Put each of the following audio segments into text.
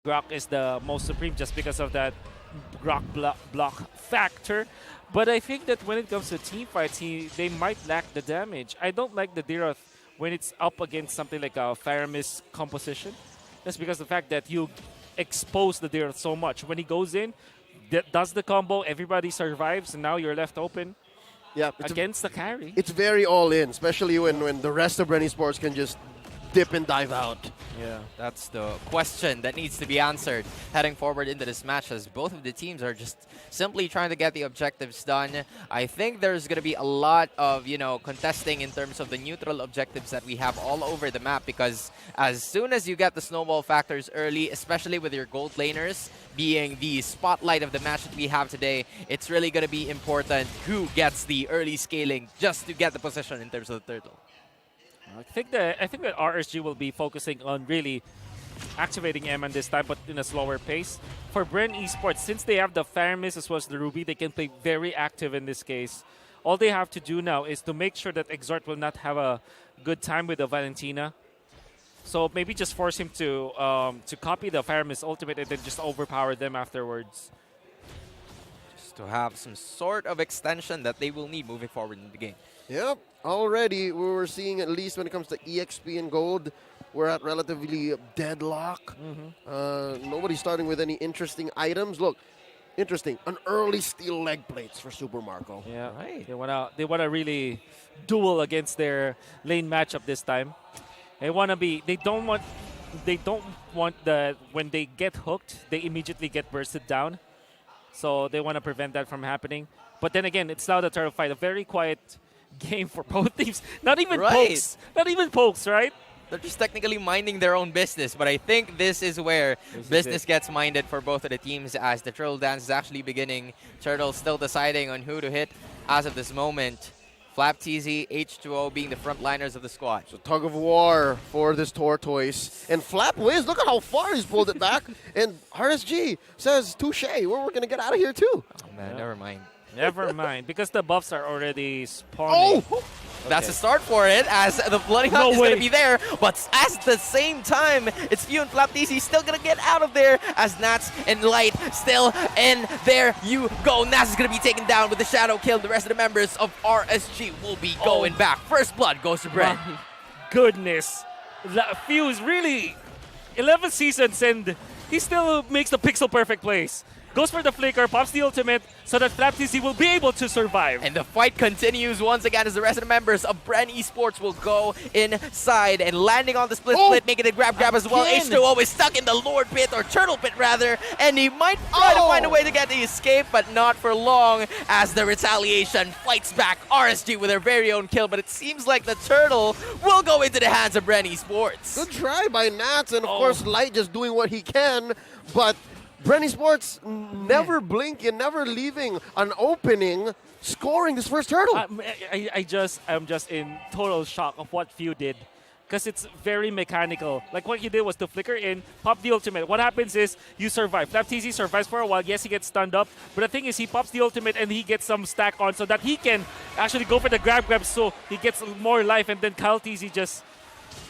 Grok is the most supreme just because of that Grok block factor. But I think that when it comes to team fights, they might lack the damage. I don't like the Diroth when it's up against something like a Faramis composition. That's because of the fact that you expose the Diroth so much. When he goes in, does the combo, everybody survives, and now you're left open Yeah, against the carry. it's very all in, especially when the rest of BREN eSports can just dip and dive out. Yeah. That's the question that needs to be answered heading forward into this match, as both of the teams are just simply trying to get the objectives done. I think there's going to be a lot of, contesting in terms of the neutral objectives that we have all over the map, because as soon as you get the snowball factors early, especially with your gold laners being the spotlight of the match that we have today, it's really going to be important who gets the early scaling just to get the position in terms of the turtle. I think that RSG will be focusing on really activating Eman this time, but in a slower pace. For BREN eSports, since they have the Faramis as well as the Ruby, they can play very active in this case. All they have to do now is to make sure that Exort will not have a good time with the Valentina. So maybe just force him to copy the Faramis ultimate and then just overpower them afterwards. Just to have some sort of extension that they will need moving forward in the game. Yep, already we were seeing, at least when it comes to EXP and gold, we're at relatively deadlock. Nobody's starting with any interesting items. Look, interesting, an early steel leg plates for Super Marco. Yeah, Right. They wanna really duel against their lane matchup this time. They don't want that when they get hooked, they immediately get bursted down. So they want to prevent that from happening. But then again, it's now the turtle fight, a very quiet game for both teams. Not even pokes, right? They're just technically minding their own business, but I think this is where business gets minded for both of the teams, as the Turtle Dance is actually beginning. Turtle still deciding on who to hit as of this moment. Flap TZ, H2O being the frontliners of the squad. It's a tug of war for this tortoise. And Flap wins. Look at how far he's pulled it back. And RSG says, touche, we're going to get out of here too. Oh man, never mind. Never mind, because the buffs are already spawning. Oh! That's a start for it, as the Bloody Hunt is going to be there. But at the same time, it's Few and Flap TC still going to get out of there, as Nats and Light still in there. You go. Nats is going to be taken down with the shadow kill. The rest of the members of RSG will be going back. First blood goes to BREN. My goodness. Fuse really 11 seasons and he still makes the pixel perfect plays. Goes for the flicker, pops the ultimate so that Flap TC will be able to survive. And the fight continues once again, as the rest of the members of BREN eSports will go inside and landing on the split, making it grab as well. H2O is stuck in the Lord Pit, or Turtle Pit rather, and he might try to find a way to get the escape, but not for long, as the retaliation fights back. RSG with their very own kill, but it seems like the Turtle will go into the hands of BREN eSports. Good try by Nats, and of course Light just doing what he can, but BREN eSports never blinking, never leaving an opening, scoring this first turtle. I'm just in total shock of what Few did, because it's very mechanical. Like what he did was to flicker in, pop the ultimate. What happens is you survive. Flap TZ survives for a while. Yes, he gets stunned up, but the thing is he pops the ultimate and he gets some stack on so that he can actually go for the grab, so he gets more life, and then Kyle TZ just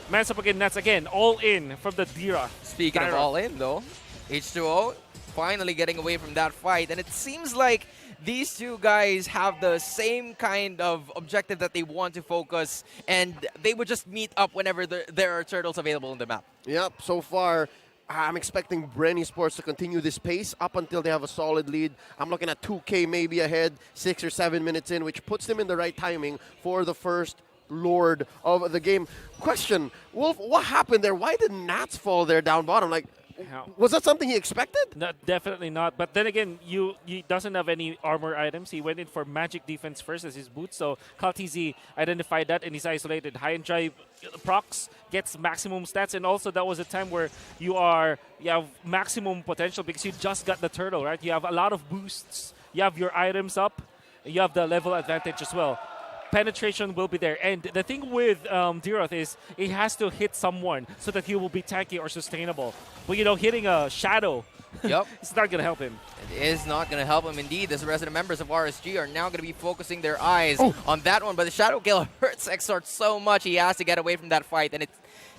mans up against Nats again, all in from the Dira. Speaking of all in though, H2O finally getting away from that fight, and it seems like these two guys have the same kind of objective that they want to focus, and they would just meet up whenever there are turtles available on the map. Yep, so far I'm expecting BREN eSports to continue this pace up until they have a solid lead. I'm looking at 2K maybe ahead, 6 or 7 minutes in, which puts them in the right timing for the first Lord of the game. Question, Wolf, what happened there? Why did Nats fall there down bottom? Like, was that something he expected? No, definitely not. But then again, he doesn't have any armor items. He went in for magic defense first as his boots. So KalTZ identified that and he's isolated. High and dry procs gets maximum stats, and also that was a time where you have maximum potential because you just got the turtle, right? You have a lot of boosts. You have your items up. You have the level advantage as well. Penetration will be there. And the thing with Diroth is it has to hit someone so that he will be tanky or sustainable. But, hitting a shadow, Yep. it's not going to help him. It is not going to help him indeed. As the resident members of RSG are now going to be focusing their eyes on that one. But the shadow kill hurts Exort so much. He has to get away from that fight. And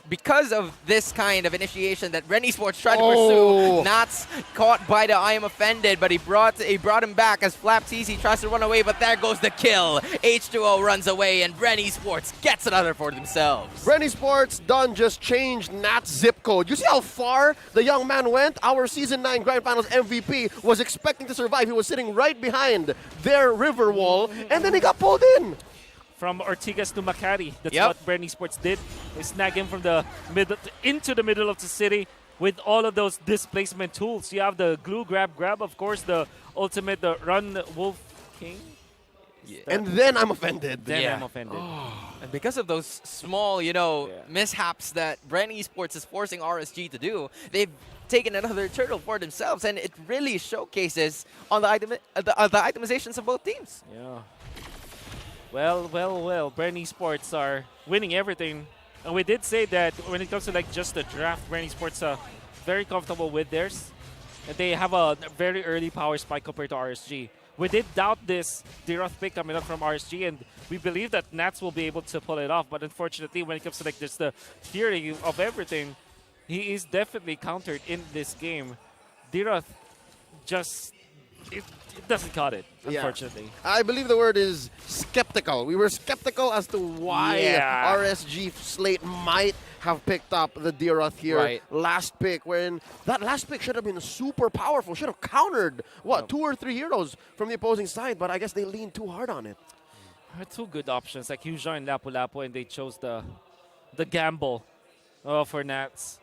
because of this kind of initiation that BREN eSports tried to Oh. pursue, Nats caught by the I am offended, but he brought him back as Flapsy tries to run away, but there goes the kill. H2O runs away, and BREN eSports gets another for themselves. BREN eSports done just changed Nat's zip code. You see how far the young man went? Our Season 9 Grand Finals MVP was expecting to survive. He was sitting right behind their river wall, and then he got pulled in. From Ortigas to Makati. That's Yep. what BREN eSports did. They snag him from the middle into the middle of the city with all of those displacement tools. You have the glue grab, of course, the ultimate, the run Wolf King. And then I'm offended. Then Yeah. I'm offended. And because of those small, mishaps that BREN eSports is forcing RSG to do, they've taken another turtle for themselves, and it really showcases on the itemizations of both teams. Yeah. Well. BREN eSports are winning everything. And we did say that when it comes to like just the draft, BREN eSports are very comfortable with theirs. And they have a very early power spike compared to RSG. We did doubt this Diroth pick coming up from RSG, and we believe that Nats will be able to pull it off. But unfortunately, when it comes to like just the theory of everything, he is definitely countered in this game. Diroth just it doesn't cut it, Yeah. unfortunately. I believe the word is skeptical. We were skeptical as to why Yeah. RSG Slate might have picked up the Diroth here Right. last pick, when that last pick should have been super powerful, should have countered, what, 2 or 3 heroes from the opposing side, but I guess they leaned too hard on it. There are two good options, like Hujan and Lapu-Lapu, and they chose the gamble for Nats.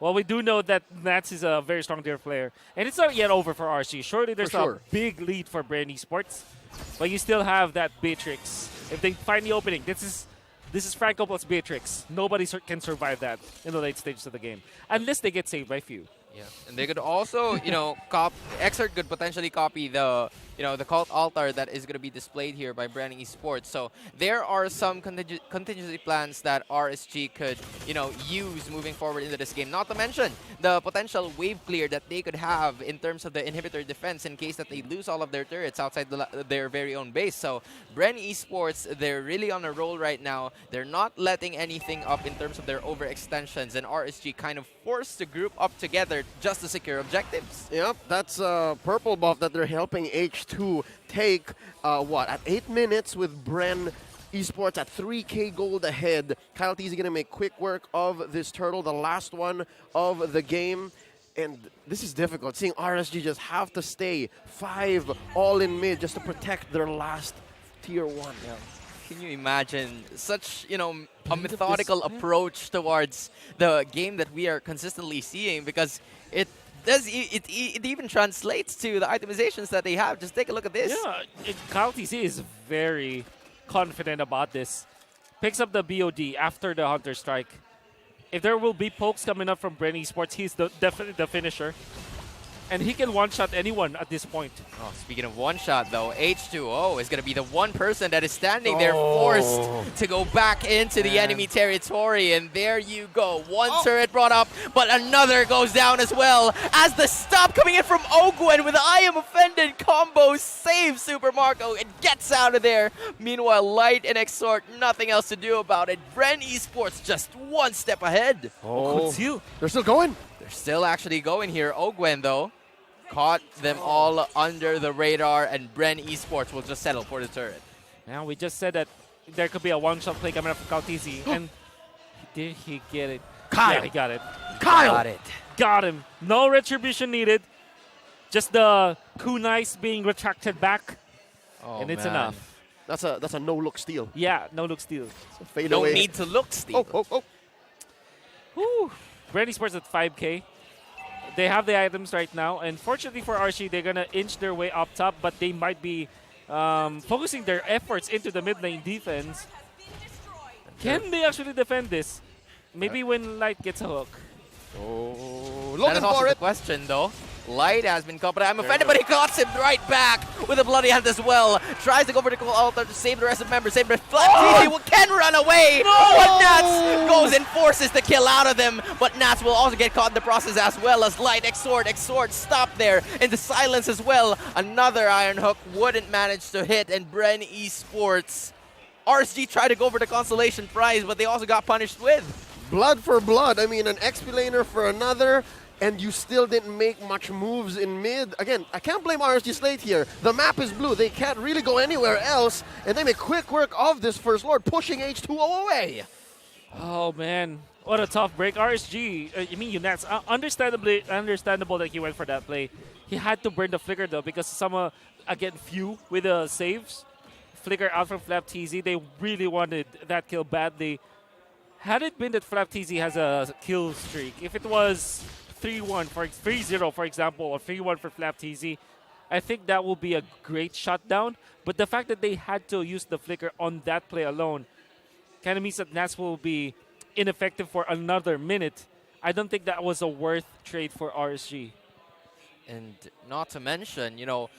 Well, we do know that Nats is a very strong Diroth player, and it's not yet over for RSG. Surely there's For sure. a big lead for BREN eSports, but you still have that Beatrix. If they find the opening, this is Franco plus Beatrix. Nobody can survive that in the late stages of the game, unless they get saved by few. Yeah, and they could also, Exert could potentially copy the cult altar that is going to be displayed here by BREN eSports. So there are some contingency plans that RSG could, use moving forward into this game. Not to mention the potential wave clear that they could have in terms of the inhibitor defense in case that they lose all of their turrets outside their very own base. So BREN eSports, they're really on a roll right now. They're not letting anything up in terms of their overextensions, and RSG kind of forced the group up together just to secure objectives. Yep, that's a purple buff that they're helping H2 take, at 8 minutes with BREN eSports at 3K gold ahead. Kyle T is going to make quick work of this turtle, the last one of the game. And this is difficult, seeing RSG just have to stay 5 all in mid just to protect their last tier 1. Yeah. Can you imagine such, a methodical approach towards the game that we are consistently seeing? Because it even translates to the itemizations that they have. Just take a look at this. Yeah, Kyle TC is very confident about this. Picks up the BOD after the Hunter Strike. If there will be pokes coming up from BREN eSports, he's definitely the finisher. And he can one-shot anyone at this point. Oh, speaking of one-shot, though, H2O is going to be the one person that is standing there forced to go back into the enemy territory. And there you go. One turret brought up, but another goes down as well. As the stop coming in from Ogwen with I am offended combo saves Super Marco and gets out of there. Meanwhile, Light and Exhort, nothing else to do about it. BREN eSports just one step ahead. Good seal. They're still going. They're still actually going here. Ogwen, though, caught them all under the radar, and BREN eSports will just settle for the turret. Now, we just said that there could be a one-shot play coming up from Kautizi, and did he get it? Kyle. Yeah, he got it. Kyle! Got it. Got him. No retribution needed. Just the kunais being retracted back, Oh, and it's man. enough. That's a no-look steal. Yeah, no look steal. Fade No away. need to look, Steve. Oh. Whew. BREN eSports at 5K. They have the items right now, and fortunately for RSG, they're gonna inch their way up top, but they might be focusing their efforts into the mid lane defense. Can they actually defend this? Maybe when Light gets a hook. Oh, That looking is also for the it. question, though. Light has been caught, but I'm offended, but he caught him right back with a bloody hand as well. Tries to go for the call altar to save the rest of the members. Save the Flap can run away, but Nats goes and forces the kill out of them. But Nats will also get caught in the process as well as Light Exhort stop there in the silence as well. Another Iron Hook wouldn't manage to hit, and BREN eSports. RSG tried to go for the consolation prize, but they also got punished with. blood for blood. I mean, an XP laner for another, and you still didn't make much moves in mid. Again, I can't blame RSG SLATE here. The map is blue. They can't really go anywhere else, and they make quick work of this First Lord, pushing H2O away. Oh, man. What a tough break. RSG, I mean, Unats, understandable that he went for that play. He had to burn the flicker, though, because someone, again, few with the saves. Flicker out from Flap TZ. They really wanted that kill badly. Had it been that Flap TZ has a kill streak, if it was 3-1 for 3-0, for example, or 3-1 for Flap TZ, I think that will be a great shutdown. But the fact that they had to use the flicker on that play alone kind of means that Nats will be ineffective for another minute. I don't think that was a worth trade for RSG. And not to mention, you know,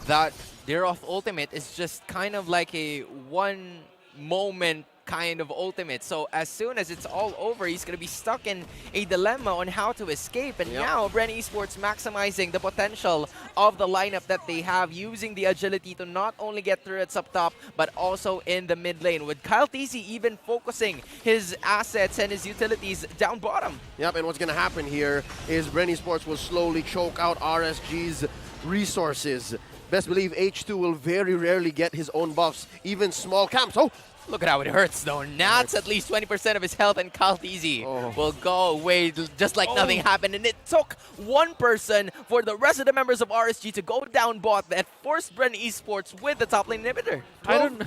that Deroth ultimate is just kind of like a one moment kind of ultimate. So as soon as it's all over, he's going to be stuck in a dilemma on how to escape. And now BREN Esports maximizing the potential of the lineup that they have, using the agility to not only get turrets up top, but also in the mid lane, with Kyle TZ even focusing his assets and his utilities down bottom. Yep, and what's going to happen here is BREN Esports will slowly choke out RSG's resources. Best believe H2 will very rarely get his own buffs, even small camps. Oh! Look at how it hurts, though. Nats at least 20% of his health, and Kyle TZ will go away just like nothing happened. And it took one person for the rest of the members of RSG to go down bot that forced BREN Esports with the top lane inhibitor. I don't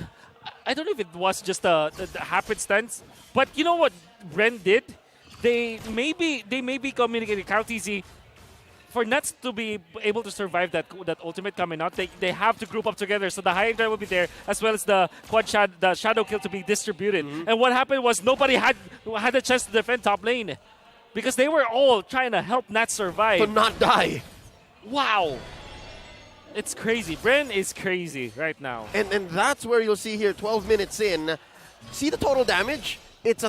know if it was just the happenstance, but you know what BREN did? They maybe communicated Kyle TZ. For Nets to be able to survive that ultimate coming out, they have to group up together. So the high end drive will be there, as well as the the shadow kill to be distributed. And what happened was nobody had a chance to defend top lane, because they were all trying to help Nats survive. To not die. Wow. It's crazy. BREN is crazy right now. And that's where you'll see here, 12 minutes in, see the total damage? It's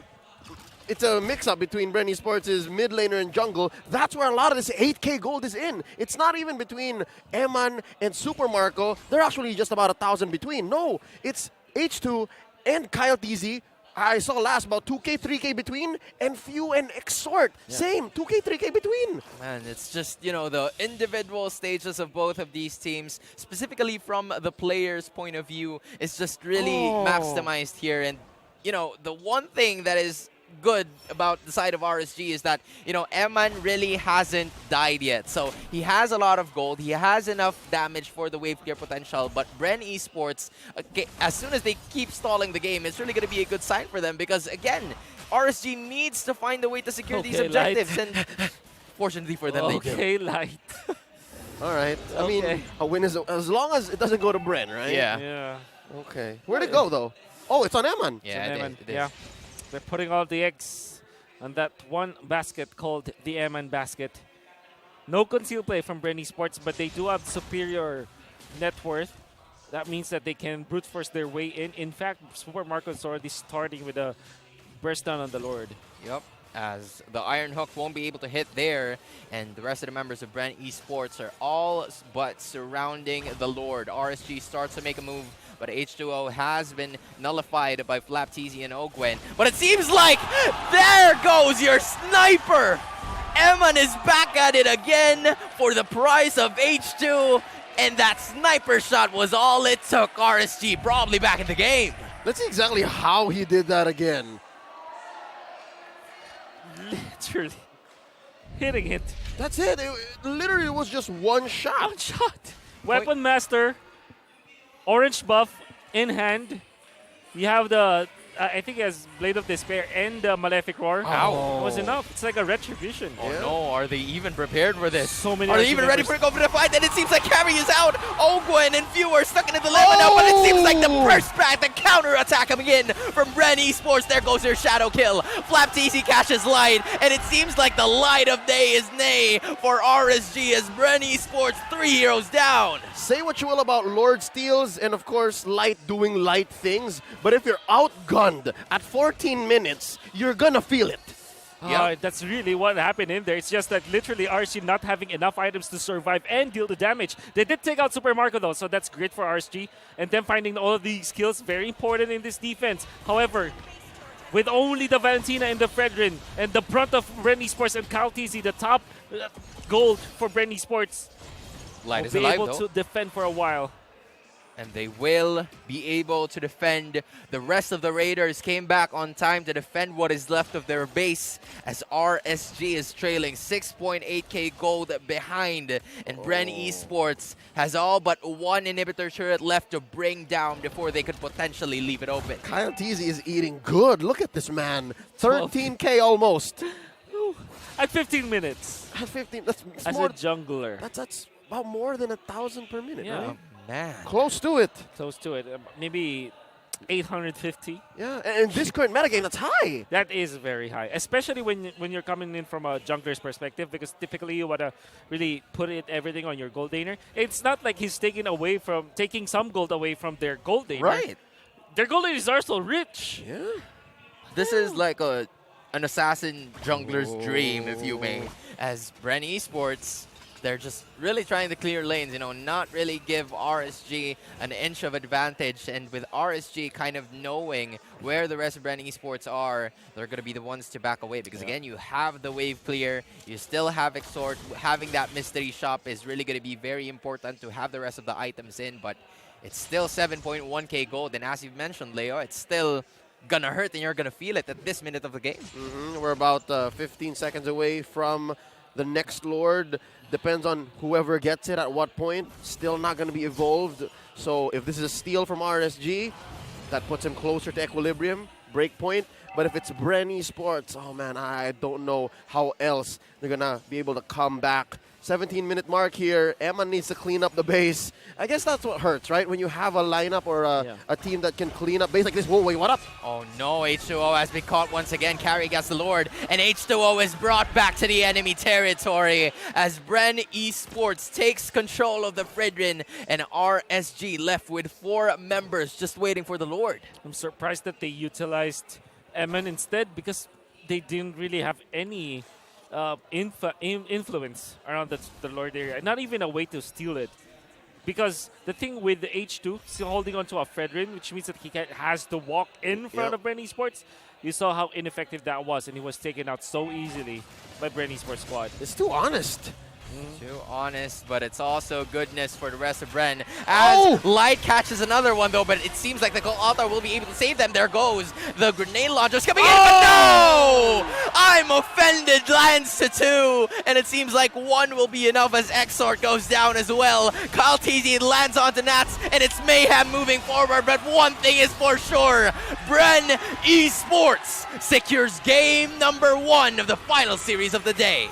a mix-up between BREN Esports' mid laner and jungle. That's where a lot of this 8K gold is in. It's not even between Eman and Super Marco. They're actually just about 1,000 between. No, it's H2 and Kyle TZ. I saw last about 2K, 3K between, and Few and Exhort. Same, 2K, 3K between. Man, it's just, you know, the individual stages of both of these teams, specifically from the player's point of view, is just really maximized here. And, you know, the one thing that is good about the side of RSG is that, you know, Eman really hasn't died yet. So he has a lot of gold. He has enough damage for the wave clear potential. But BREN Esports, as soon as they keep stalling the game, it's really going to be a good sign for them, because, again, RSG needs to find a way to secure these objectives. And fortunately for them, they do. Light. All right. I mean, a win is as long as it doesn't go to BREN, right? Yeah. Okay. Where'd it go, though? Oh, it's on Eman. Yeah, it is. Yeah. They're putting all the eggs on that one basket called the Eman basket. No concealed play from BREN Esports, but they do have superior net worth. That means that they can brute force their way in. In fact, Super Marco is already starting with a burst down on the Lord. Yep. As the Iron Hook won't be able to hit there, and the rest of the members of BREN Esports are all but surrounding the Lord. RSG starts to make a move, but H2O has been nullified by Flap TZ and Ogwen. But it seems like there goes your sniper! Eman is back at it again for the price of H2, and that sniper shot was all it took. RSG probably back in the game. Let's see exactly how he did that again. Literally hitting it. That's it. It literally was just one shot. One shot. Weapon Master, orange buff in hand. You have the, I think he has Blade of Despair and the Malefic Roar. Ow. It was enough. It's like a retribution. Oh no, are they even prepared for this? So many Are they even ready for go for the fight? And it seems like Carry is out. Ogwen and Few are stuck in the dilemma now, but it seems like the burst back, the counter attack coming in from BREN Esports. There goes their shadow kill. Flap TZ catches light, and it seems like the light of day is nay for RSG as BREN Esports 3 heroes down. Say what you will about Lord Steals and, of course, Light doing light things, but if you're outgunned at 14 minutes, you're gonna feel it. That's really what happened in there. It's just that literally RSG not having enough items to survive and deal the damage. They did take out Super Marco though, so that's great for RSG. And then finding all of these skills, very important in this defense. However, with only the Valentina and the Fredrin, and the brunt of BREN eSports and Caltisi, the top gold for BREN eSports, Light will is be alive, able though. to defend for a while. And they will be able to defend. The rest of the Raiders came back on time to defend what is left of their base as RSG is trailing 6.8k gold behind. And BREN eSports has all but one inhibitor turret left to bring down before they could potentially leave it open. Kyle Teasy is eating good. Look at this man. 13k almost. At 15 minutes, At 15, that's as more, a jungler. that's about more than 1,000 per minute, Yeah. right? Man. Close to it. Close to it. Maybe 850. Yeah, and in this current metagame, that's high. That is very high, especially when you're coming in from a jungler's perspective, because typically you wanna really put everything on your gold laner. It's not like he's taking some gold away from their gold laner. Right. Their gold laners are so rich. Yeah. This is like an assassin jungler's dream, if you may. As BREN eSports, they're just really trying to clear lanes, you know, not really give RSG an inch of advantage. And with RSG kind of knowing where the rest of BREN eSports are, they're going to be the ones to back away. Because again, you have the wave clear, you still have Exort. Having that mystery shop is really going to be very important to have the rest of the items in. But it's still 7.1k gold. And as you've mentioned, Leo, it's still gonna hurt and you're gonna feel it at this minute of the game. We're about 15 seconds away from the next Lord. Depends on whoever gets it at what point. Still not going to be evolved. So if this is a steal from RSG, that puts him closer to equilibrium, break point. But if it's BREN eSports, oh man, I don't know how else they're going to be able to come back. 17-minute mark here. Emma needs to clean up the base. I guess that's what hurts, right? When you have a lineup or a team that can clean up base like this. Whoa, wait, what up? Oh no, H2O has been caught once again. Carry against the Lord. And H2O is brought back to the enemy territory as BREN eSports takes control of the Fredrin and RSG left with 4 members just waiting for the Lord. I'm surprised that they utilized Emin instead, because they didn't really have any influence around the Lord area. Not even a way to steal it. Because the thing with the H2, still holding on to a Fredrin, which means that he has to walk in front of BREN eSports. You saw how ineffective that was, and he was taken out so easily by BREN eSports squad. It's too honest. Too honest, but it's also goodness for the rest of BREN. As Light catches another one, though, but it seems like the Gold Altar will be able to save them. There goes the grenade launchers coming in, but no! I'm offended, lands to 2, and it seems like 1 will be enough as Exort goes down as well. Kyle Teasy lands onto Nats, and it's mayhem moving forward, but one thing is for sure, BREN eSports secures game number 1 of the final series of the day.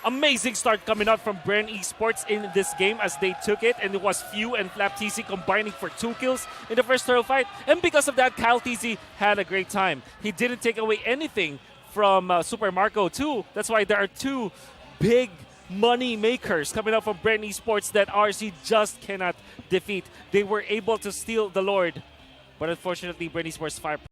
Amazing start coming out from BREN eSports in this game as they took it, and it was Few and Flap TC combining for 2 kills in the first turtle fight. And because of that, Kyle TC had a great time. He didn't take away anything from Super Marco 2. That's why there are 2 big money makers coming out from BREN eSports that RC just cannot defeat. They were able to steal the Lord, but unfortunately BREN eSports fire